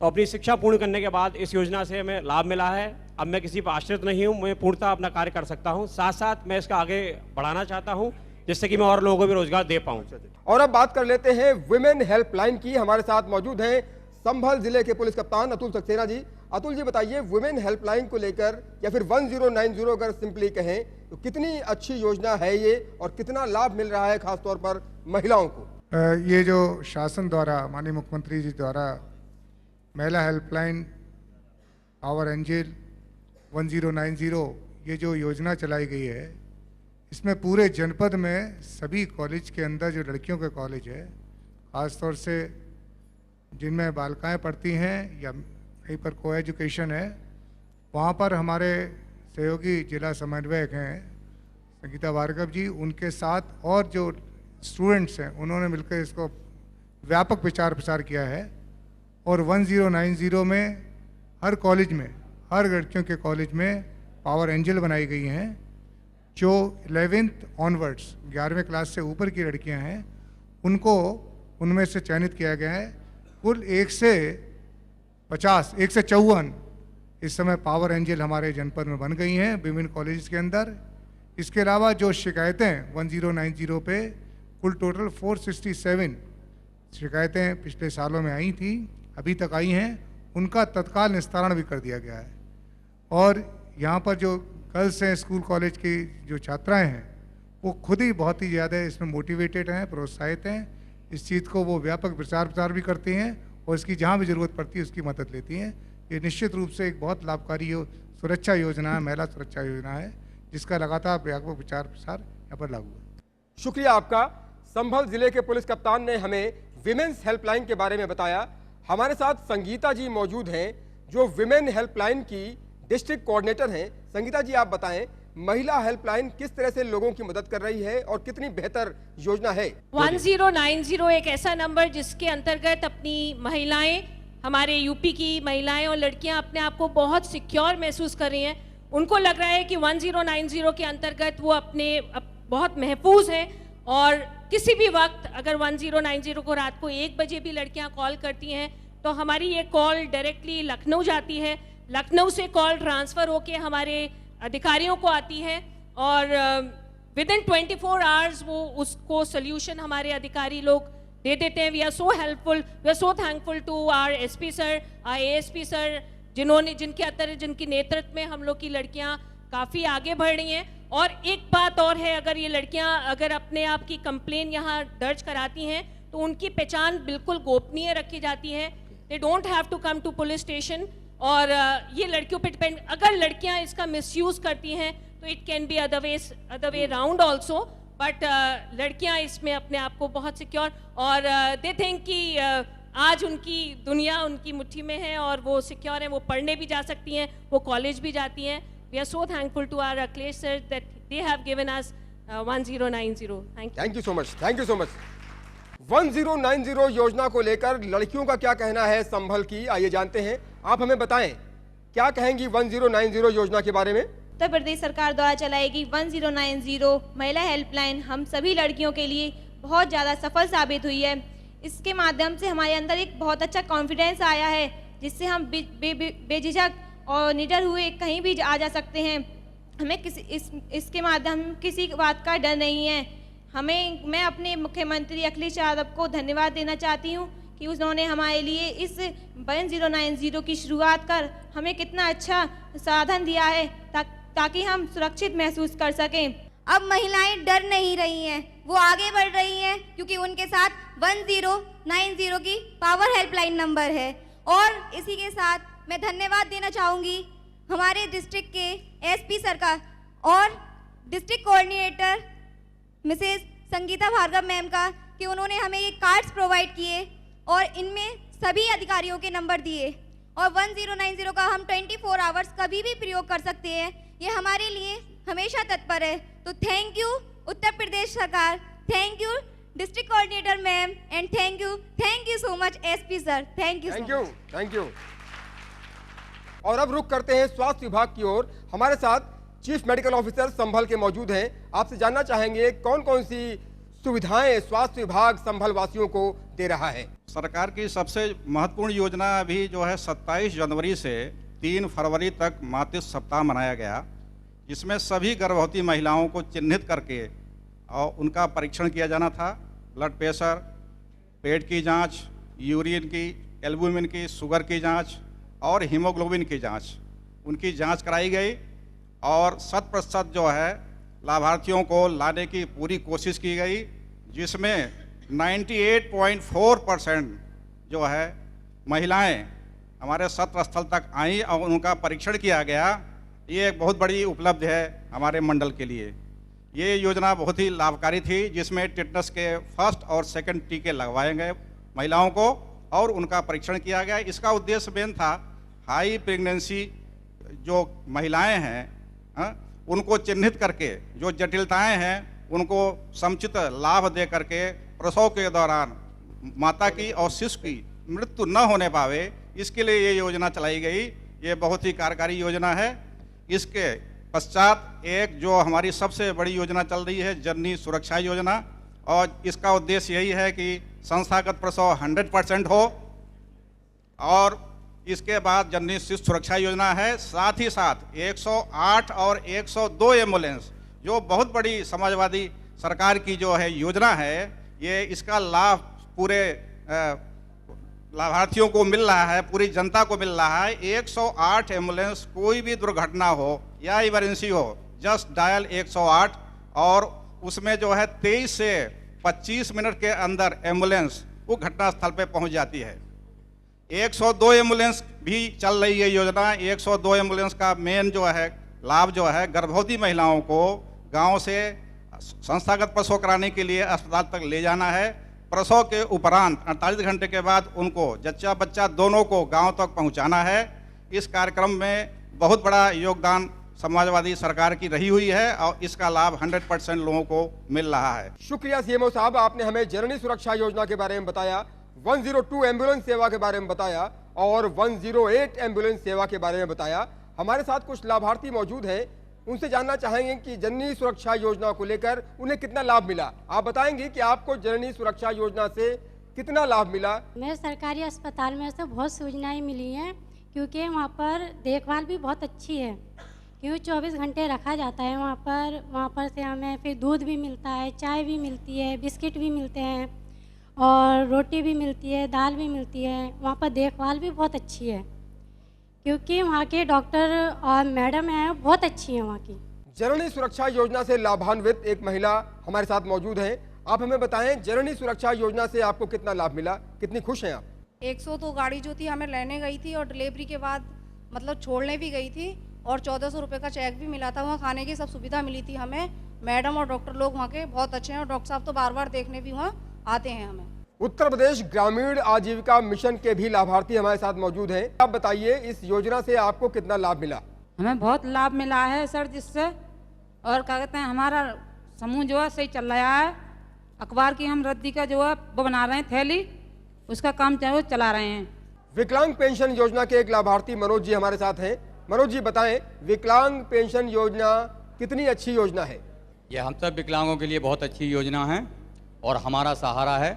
Speaker 19: तो अपनी शिक्षा पूर्ण करने के बाद इस योजना से हमें लाभ मिला है। अब मैं किसी पर आश्रित नहीं हूँ, मैं पूर्णतः अपना कार्य कर सकता हूँ। साथ साथ मैं इसका आगे बढ़ाना चाहता हूँ जिससे कि मैं और लोगों को भी रोजगार दे पाऊँ।
Speaker 1: और अब बात कर लेते हैं वुमेन हेल्पलाइन की। हमारे साथ मौजूद हैं संभल जिले के पुलिस कप्तान अतुल सक्सेना जी। अतुल जी बताइए, वुमेन हेल्पलाइन को लेकर या फिर 1090 अगर सिंपली कहें तो कितनी अच्छी योजना है ये और कितना लाभ मिल रहा है खासतौर पर महिलाओं को?
Speaker 4: ये जो शासन द्वारा माननीय मुख्यमंत्री जी द्वारा महिला हेल्पलाइन पावर एंजल 1090 ये जो योजना चलाई गई है, इसमें पूरे जनपद में सभी कॉलेज के अंदर जो लड़कियों के कॉलेज है, ख़ासतौर से जिनमें बालिकाएं पढ़ती हैं या कहीं पर को एजुकेशन है, वहाँ पर हमारे सहयोगी जिला समन्वयक हैं संगीता भार्गव जी, उनके साथ और जो स्टूडेंट्स हैं उन्होंने मिलकर इसको व्यापक प्रचार प्रसार किया है। और 1090 में हर कॉलेज में, हर लड़कियों के कॉलेज में पावर एंजल बनाई गई हैं जो 11th ऑनवर्ड्स 11वें क्लास से ऊपर की लड़कियां हैं, उनको उनमें से चयनित किया गया है। कुल 1 से 54 इस समय पावर एंजल हमारे जनपद में बन गई हैं विभिन्न कॉलेज के अंदर। इसके अलावा जो शिकायतें 1090 पे कुल टोटल 467 शिकायतें पिछले सालों में आई थी, अभी तक आई हैं, उनका तत्काल निस्तारण भी कर दिया गया है। और यहाँ पर जो गर्ल्स हैं स्कूल कॉलेज की जो छात्राएं हैं वो खुद ही बहुत ही ज़्यादा इसमें मोटिवेटेड हैं, प्रोत्साहित हैं। इस चीज़ को वो व्यापक प्रचार प्रसार भी करती हैं और इसकी जहाँ भी ज़रूरत पड़ती है उसकी मदद लेती हैं। ये निश्चित रूप से एक बहुत लाभकारी सुरक्षा योजना है, महिला सुरक्षा योजना है, जिसका लगातार व्यापक प्रचार प्रसार यहाँ पर लागू है।
Speaker 1: शुक्रिया आपका। संभल जिले के पुलिस कप्तान ने हमें विमेन्स हेल्पलाइन के बारे में बताया। हमारे साथ संगीता जी मौजूद हैं जो विमेन हेल्पलाइन की डिस्ट्रिक्ट कोऑर्डिनेटर हैं। संगीता जी, आप बताएं महिला हेल्पलाइन किस तरह से लोगों की मदद कर रही है और कितनी बेहतर योजना है?
Speaker 20: 1090 एक ऐसा नंबर जिसके अंतर्गत अपनी महिलाएं, हमारे यूपी की महिलाएं और लड़कियां अपने आप को बहुत सिक्योर महसूस कर रही हैं। उनको लग रहा है कि 1090 के अंतर्गत वो बहुत महफूज हैं और किसी भी वक्त अगर 1090 को रात को 1 बजे भी लड़कियां कॉल करती हैं तो हमारी ये कॉल डायरेक्टली लखनऊ जाती है। लखनऊ से कॉल ट्रांसफ़र होके हमारे अधिकारियों को आती है और विदिन 24 आवर्स वो उसको सोल्यूशन हमारे अधिकारी लोग दे देते हैं। We are so helpful, we are so thankful to our SP sir, our ASP sir, जिनके नेतृत्व में हम लोग की लड़कियां काफ़ी आगे बढ़ रही हैं। और एक बात और है, अगर ये लड़कियां अगर अपने आप की कंप्लेन यहाँ दर्ज कराती हैं तो उनकी पहचान बिल्कुल गोपनीय रखी जाती है। They don't have to come to police station. और ये लड़कियों पे डिपेंड, अगर लड़कियां इसका मिसयूज करती हैं तो it can be other way round also, but लड़कियां इसमें अपने आप को बहुत सिक्योर और दे थिंक कि आज उनकी दुनिया उनकी मुट्ठी में है और वो सिक्योर हैं, वो पढ़ने भी जा सकती हैं, वो कॉलेज भी जाती हैं। We are so thankful to our Akhilesh sir that they have given us 1090।
Speaker 1: Thank you so much, thank you so much. 1090 योजना को लेकर लड़कियों का क्या कहना है संभल की, आइए जानते हैं। आप हमें बताएं क्या कहेंगी 1090 योजना के बारे में?
Speaker 14: उत्तर प्रदेश सरकार द्वारा चलाई गई 1090 महिला हेल्पलाइन हम सभी लड़कियों के लिए बहुत ज़्यादा सफल साबित हुई है। इसके माध्यम से हमारे अंदर एक बहुत अच्छा कॉन्फिडेंस आया है जिससे हम बेझिझक और निडर हुए कहीं भी आ जा सकते हैं। हमें इसके माध्यम किसी बात का डर नहीं है। मैं अपने मुख्यमंत्री अखिलेश यादव को धन्यवाद देना चाहती हूँ कि उन्होंने हमारे लिए इस 1090 की शुरुआत कर हमें कितना अच्छा साधन दिया है ताकि हम सुरक्षित महसूस कर सकें।
Speaker 21: अब महिलाएं डर नहीं रही हैं, वो आगे बढ़ रही हैं क्योंकि उनके साथ 1090 की पावर हेल्पलाइन नंबर है। और इसी के साथ मैं धन्यवाद देना चाहूँगी हमारे डिस्ट्रिक्ट के एसपी सर का और district coordinator Mrs Sangeeta Bhargav ma'am का, कि उन्होंने हमें ये कार्ड्स प्रोवाइड किए और इनमें सभी अधिकारियों के नंबर दिए और 1090 का हम 24 आवर्स कभी भी प्रयोग कर सकते हैं। ये हमारे लिए हमेशा तत्पर है। तो थैंक यू उत्तर प्रदेश सरकार, thank you district coordinator ma'am and thank you so much SP sir, thank
Speaker 1: you. और अब रुख करते हैं स्वास्थ्य विभाग की ओर। हमारे साथ चीफ मेडिकल ऑफिसर संभल के मौजूद हैं। आपसे जानना चाहेंगे कौन कौन सी सुविधाएं स्वास्थ्य विभाग संभल वासियों को दे रहा है।
Speaker 5: सरकार की सबसे महत्वपूर्ण योजना अभी जो है 27 जनवरी से 3 फरवरी तक मातृत्व सप्ताह मनाया गया, जिसमें सभी गर्भवती महिलाओं को चिन्हित करके और उनका परीक्षण किया जाना था। ब्लड प्रेशर, पेट की जांच, यूरिन की, एल्बुमिन की, शुगर की जांच और हीमोग्लोबिन की जांच, उनकी जांच कराई गई और 100% जो है लाभार्थियों को लाने की पूरी कोशिश की गई, जिसमें 98.4% जो है महिलाएं हमारे सत्र स्थल तक आईं और उनका परीक्षण किया गया। ये एक बहुत बड़ी उपलब्धि है हमारे मंडल के लिए। ये योजना बहुत ही लाभकारी थी, जिसमें टिटनस के फर्स्ट और सेकंड टीके लगवाए गए महिलाओं को और उनका परीक्षण किया गया। इसका उद्देश्य मेन था हाई प्रेगनेंसी जो महिलाएं हैं उनको चिन्हित करके जो जटिलताएं हैं उनको समुचित लाभ दे करके प्रसव के दौरान माता की और शिशु की मृत्यु न होने पावे, इसके लिए ये योजना चलाई गई। ये बहुत ही कार्यकारी योजना है। इसके पश्चात एक जो हमारी सबसे बड़ी योजना चल रही है जननी सुरक्षा योजना, और इसका उद्देश्य यही है कि संस्थागत प्रसव 100% हो और इसके बाद जननी शिशु सुरक्षा योजना है। साथ ही साथ 108 और 102 एम्बुलेंस जो बहुत बड़ी समाजवादी सरकार की जो है योजना है, ये इसका लाभ पूरे लाभार्थियों को मिल रहा है, पूरी जनता को मिल रहा है। 108 एम्बुलेंस, कोई भी दुर्घटना हो या इमरजेंसी हो, जस्ट डायल 108 और उसमें जो है 23 से 25 मिनट के अंदर एम्बुलेंस वो घटना स्थल पे पहुंच जाती है। 102 एम्बुलेंस भी चल रही है योजना। 102 एम्बुलेंस का मेन जो है लाभ जो है गर्भवती महिलाओं को गांव से संस्थागत प्रसव कराने के लिए अस्पताल तक ले जाना है। प्रसव के उपरांत 48 घंटे के बाद उनको जच्चा बच्चा दोनों को गांव तक पहुंचाना है। इस कार्यक्रम में बहुत बड़ा योगदान समाजवादी सरकार की रही हुई है और इसका लाभ 100% लोगों को मिल रहा है।
Speaker 1: शुक्रिया सीएमओ साहब, आपने हमें जननी सुरक्षा योजना के बारे में बताया, 102 एम्बुलेंस सेवा के बारे में बताया और 108 एम्बुलेंस सेवा के बारे में बताया। हमारे साथ कुछ लाभार्थी मौजूद हैं, उनसे जानना चाहेंगे कि जननी सुरक्षा योजना को लेकर उन्हें कितना लाभ मिला। आप बताएंगे कि आपको जननी सुरक्षा योजना से कितना लाभ मिला?
Speaker 22: मेरे सरकारी अस्पताल में से बहुत सुविधाएं मिली हैं, क्योंकि वहाँ पर देखभाल भी बहुत अच्छी है, क्योंकि 24 घंटे रखा जाता है वहाँ पर से हमें फिर दूध भी मिलता है, चाय भी मिलती है, बिस्किट भी मिलते हैं और रोटी भी मिलती है, दाल भी मिलती है। वहाँ पर देखभाल भी बहुत अच्छी है, क्योंकि वहाँ के डॉक्टर और मैडम हैं बहुत अच्छी हैं वहाँ की।
Speaker 1: जननी सुरक्षा योजना से लाभान्वित एक महिला हमारे साथ मौजूद हैं। आप हमें बताएं जननी सुरक्षा योजना से आपको कितना लाभ मिला, कितनी खुश हैं आप?
Speaker 23: 102 गाड़ी जो थी हमें लेने गई थी और डिलीवरी के बाद मतलब छोड़ने भी गई थी और 1400 रुपये का चेक भी मिला था। वहाँ खाने की सब सुविधा मिली थी हमें। मैडम और डॉक्टर लोग वहाँ के बहुत अच्छे हैं और डॉक्टर साहब तो बार बार देखने भी वहाँ आते हैं हमें।
Speaker 1: उत्तर प्रदेश ग्रामीण आजीविका मिशन के भी लाभार्थी हमारे साथ मौजूद हैं। आप बताइए इस योजना से आपको कितना लाभ मिला?
Speaker 24: हमें बहुत लाभ मिला है सर, जिससे और क्या कहते हैं हमारा समूह जो है सही चल रहा है। अखबार की हम रद्दी का जो है वो बना रहे हैं थैली, उसका काम चाहे वो चला रहे हैं।
Speaker 1: विकलांग पेंशन योजना के एक लाभार्थी मनोज जी हमारे साथ हैं। मनोज जी बताएं विकलांग पेंशन योजना कितनी अच्छी योजना है?
Speaker 25: ये हम सब विकलांगों के लिए बहुत अच्छी योजना है और हमारा सहारा है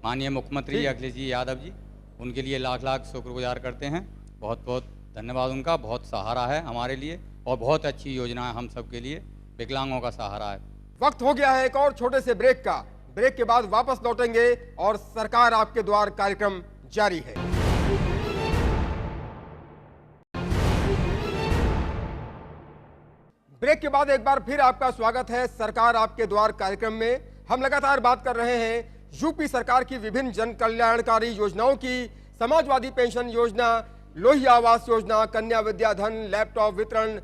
Speaker 25: माननीय मुख्यमंत्री अखिलेश जी यादव जी। उनके लिए लाख लाख शुक्रगुजार करते हैं। बहुत बहुत धन्यवाद उनका। बहुत सहारा है हमारे लिए और बहुत अच्छी योजना है हम सब के लिए, विकलांगों का सहारा है।
Speaker 1: वक्त हो गया है एक और छोटे से ब्रेक का। ब्रेक के बाद वापस लौटेंगे और सरकार आपके द्वार कार्यक्रम जारी है। ब्रेक के बाद एक बार फिर आपका स्वागत है सरकार आपके द्वार कार्यक्रम में। हम लगातार बात कर रहे हैं यूपी सरकार की विभिन्न जन कल्याणकारी योजनाओं की। समाजवादी पेंशन योजना, लोहिया आवास योजना, कन्या विद्याधन, लैपटॉप वितरण,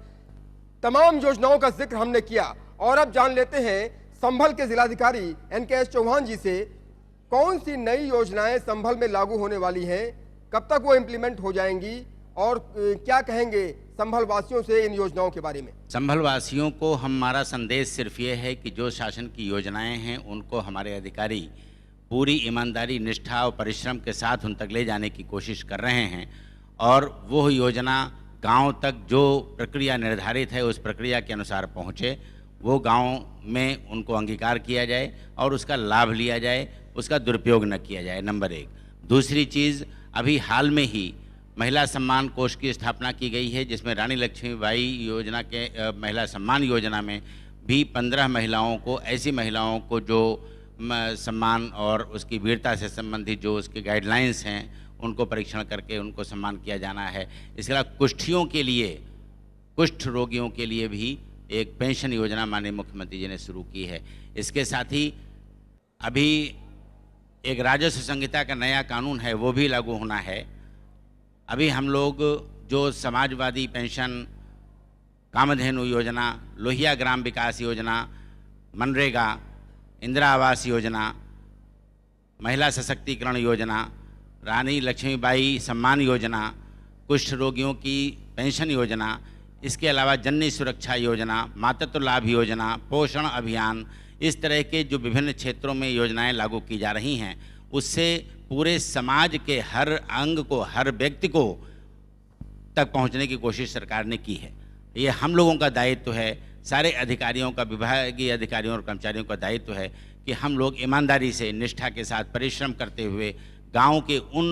Speaker 1: तमाम योजनाओं का जिक्र हमने किया। और अब जान लेते हैं संभल के जिलाधिकारी NKS चौहान जी से कौन सी नई योजनाएं संभल में लागू होने वाली हैं, कब तक वो इम्प्लीमेंट हो जाएंगी और क्या कहेंगे संभल वासियों से इन योजनाओं के बारे में?
Speaker 2: संभल वासियों को हमारा संदेश सिर्फ ये है कि जो शासन की योजनाएं हैं उनको हमारे अधिकारी पूरी ईमानदारी, निष्ठा और परिश्रम के साथ उन तक ले जाने की कोशिश कर रहे हैं और वो योजना गांव तक जो प्रक्रिया निर्धारित है उस प्रक्रिया के अनुसार पहुंचे, वो गांव में उनको अंगीकार किया जाए और उसका लाभ लिया जाए, उसका दुरुपयोग न किया जाए, नंबर 1। दूसरी चीज़, अभी हाल में ही महिला सम्मान कोष की स्थापना की गई है, जिसमें रानी लक्ष्मीबाई योजना के महिला सम्मान योजना में भी 15 महिलाओं को, ऐसी महिलाओं को जो सम्मान और उसकी वीरता से संबंधित जो उसके गाइडलाइंस हैं उनको परीक्षण करके उनको सम्मान किया जाना है। इसके अलावा कुष्ठियों के लिए, कुष्ठ रोगियों के लिए भी एक पेंशन योजना माननीय मुख्यमंत्री जी ने शुरू की है। इसके साथ ही अभी एक राजस्व संहिता का नया कानून है, वो भी लागू होना है। अभी हम लोग जो समाजवादी पेंशन, कामधेनु योजना, लोहिया ग्राम विकास योजना, मनरेगा, इंदिरा आवास योजना, महिला सशक्तिकरण योजना, रानी लक्ष्मीबाई सम्मान योजना, कुष्ठ रोगियों की पेंशन योजना, इसके अलावा जननी सुरक्षा योजना, मातृत्व लाभ योजना, पोषण अभियान, इस तरह के जो विभिन्न क्षेत्रों में योजनाएं लागू की जा रही हैं, उससे पूरे समाज के हर अंग को, हर व्यक्ति को तक पहुंचने की कोशिश सरकार ने की है। ये हम लोगों का दायित्व है, सारे अधिकारियों का, विभागीय अधिकारियों और कर्मचारियों का दायित्व है कि हम लोग ईमानदारी से, निष्ठा के साथ परिश्रम करते हुए गांव के उन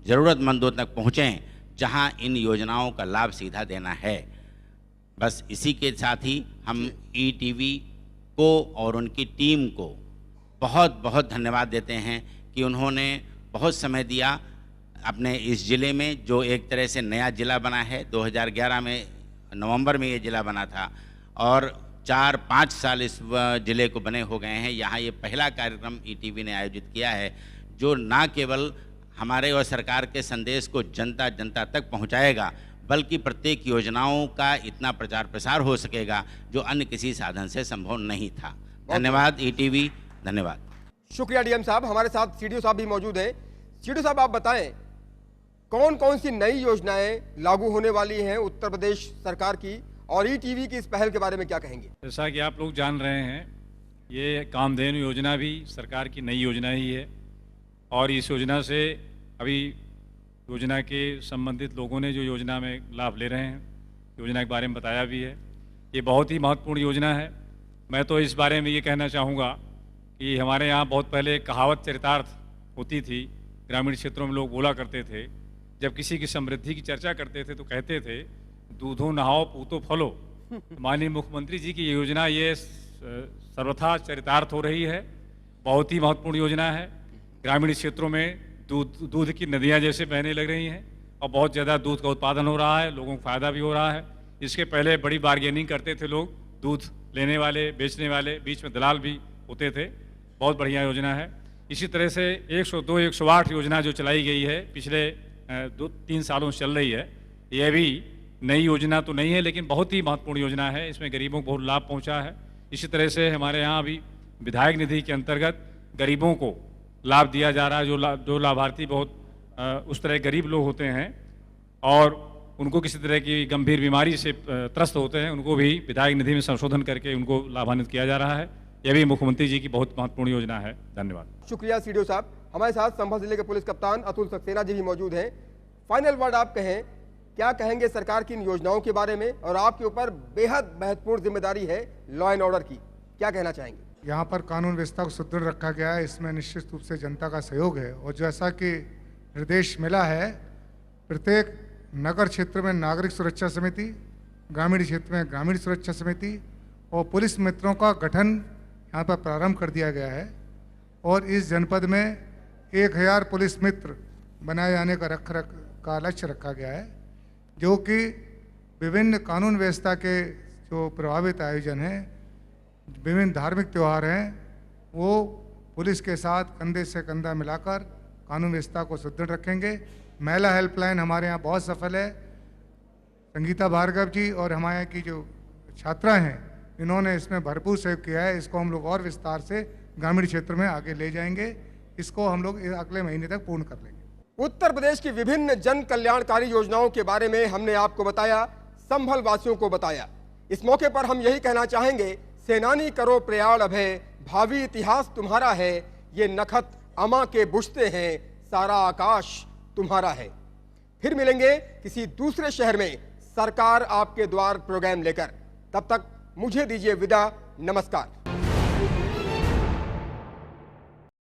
Speaker 2: ज़रूरतमंदों तक पहुँचें जहां इन योजनाओं का लाभ सीधा देना है। बस इसी के साथ ही हम ईटीवी को और उनकी टीम को बहुत बहुत धन्यवाद देते हैं कि उन्होंने बहुत समय दिया अपने इस ज़िले में, जो एक तरह से नया ज़िला बना है। 2011 में नवंबर में ये ज़िला बना था और 4-5 साल इस ज़िले को बने हो गए हैं। यहाँ ये पहला कार्यक्रम ईटीवी ने आयोजित किया है जो न केवल हमारे और सरकार के संदेश को जनता जनता तक पहुँचाएगा, बल्कि प्रत्येक योजनाओं का इतना प्रचार प्रसार हो सकेगा जो अन्य किसी साधन से संभव नहीं था। धन्यवाद ईटीवी, धन्यवाद।
Speaker 1: शुक्रिया डीएम साहब। हमारे साथ सीडीओ साहब भी मौजूद हैं। सीडीओ साहब, आप बताएं कौन कौन सी नई योजनाएं लागू होने वाली हैं उत्तर प्रदेश सरकार की, और ईटीवी की इस पहल के बारे में क्या कहेंगे?
Speaker 3: जैसा कि आप लोग जान रहे हैं, ये कामधेनु योजना भी सरकार की नई योजना ही है और इस योजना से अभी योजना के संबंधित लोगों ने जो योजना में लाभ ले रहे हैं, योजना के बारे में बताया भी है। ये बहुत ही महत्वपूर्ण योजना है। मैं तो इस बारे में ये कहना चाहूँगा कि हमारे यहाँ बहुत पहले कहावत चरितार्थ होती थी, ग्रामीण क्षेत्रों में लोग बोला करते थे, जब किसी की समृद्धि की चर्चा करते थे तो कहते थे दूधो नहाओ पूतो फलो। माननीय मुख्यमंत्री जी की योजना ये सर्वथा चरितार्थ हो रही है। बहुत ही महत्वपूर्ण योजना है। ग्रामीण क्षेत्रों में दूध की नदियाँ जैसे बहने लग रही हैं और बहुत ज़्यादा दूध का उत्पादन हो रहा है, लोगों को फ़ायदा भी हो रहा है। इसके पहले बड़ी बार्गेनिंग करते थे लोग, दूध लेने वाले, बेचने वाले, बीच में दलाल भी होते थे। बहुत बढ़िया योजना है। इसी तरह से 102, 108 योजना जो चलाई गई है पिछले 2-3 सालों से चल रही है, यह भी नई योजना तो नहीं है लेकिन बहुत ही महत्वपूर्ण योजना है। इसमें गरीबों को बहुत लाभ पहुंचा है। इसी तरह से हमारे यहाँ अभी विधायक निधि के अंतर्गत गरीबों को लाभ दिया जा रहा है। जो लाभार्थी बहुत उस तरह गरीब लोग होते हैं और उनको किसी तरह की गंभीर बीमारी से त्रस्त होते हैं, उनको भी विधायक निधि में संशोधन करके उनको लाभान्वित किया जा रहा है। यह भी मुख्यमंत्री जी की बहुत महत्वपूर्ण योजना है। धन्यवाद।
Speaker 1: शुक्रिया सीडीओ साहब। हमारे साथ संभल जिले के पुलिस कप्तान अतुल सक्सेना जी भी मौजूद हैं। फाइनल वर्ड आप कहें, क्या कहेंगे सरकार की इन योजनाओं के बारे में, और आपके ऊपर बेहद महत्वपूर्ण जिम्मेदारी है लॉ एंड ऑर्डर की, क्या कहना चाहेंगे?
Speaker 4: यहाँ पर कानून व्यवस्था को सुदृढ़ रखा गया है, इसमें निश्चित रूप से जनता का सहयोग है। और जैसा कि निर्देश मिला है, प्रत्येक नगर क्षेत्र में नागरिक सुरक्षा समिति, ग्रामीण क्षेत्र में ग्रामीण सुरक्षा समिति और पुलिस मित्रों का गठन यहाँ पर प्रारंभ कर दिया गया है। और इस जनपद में 1000 पुलिस मित्र बनाए जाने का लक्ष्य रखा गया है, जो कि विभिन्न कानून व्यवस्था के जो प्रभावित आयोजन हैं, विभिन्न धार्मिक त्यौहार हैं, वो पुलिस के साथ कंधे से कंधा मिलाकर कानून व्यवस्था को सुदृढ़ रखेंगे। महिला हेल्पलाइन हमारे यहाँ बहुत सफल है। संगीता भार्गव जी और हमारे यहाँ की जो छात्रा हैं, इन्होंने इसमें भरपूर सहयोग किया है। इसको हम लोग और विस्तार से ग्रामीण क्षेत्र में आगे ले जाएंगे। इसको हम लोग अगले महीने तक पूर्ण कर लेंगे।
Speaker 1: उत्तर प्रदेश की विभिन्न जन कल्याणकारी योजनाओं के बारे में हमने आपको बताया, संभल वासियों को बताया। इस मौके पर हम यही कहना चाहेंगे, सेनानी करो प्रयाण अभय, भावी इतिहास तुम्हारा है, ये नखत अमा के बुझते हैं, सारा आकाश तुम्हारा है। फिर मिलेंगे किसी दूसरे शहर में सरकार आपके द्वार प्रोग्राम लेकर। तब तक मुझे दीजिए विदा। नमस्कार।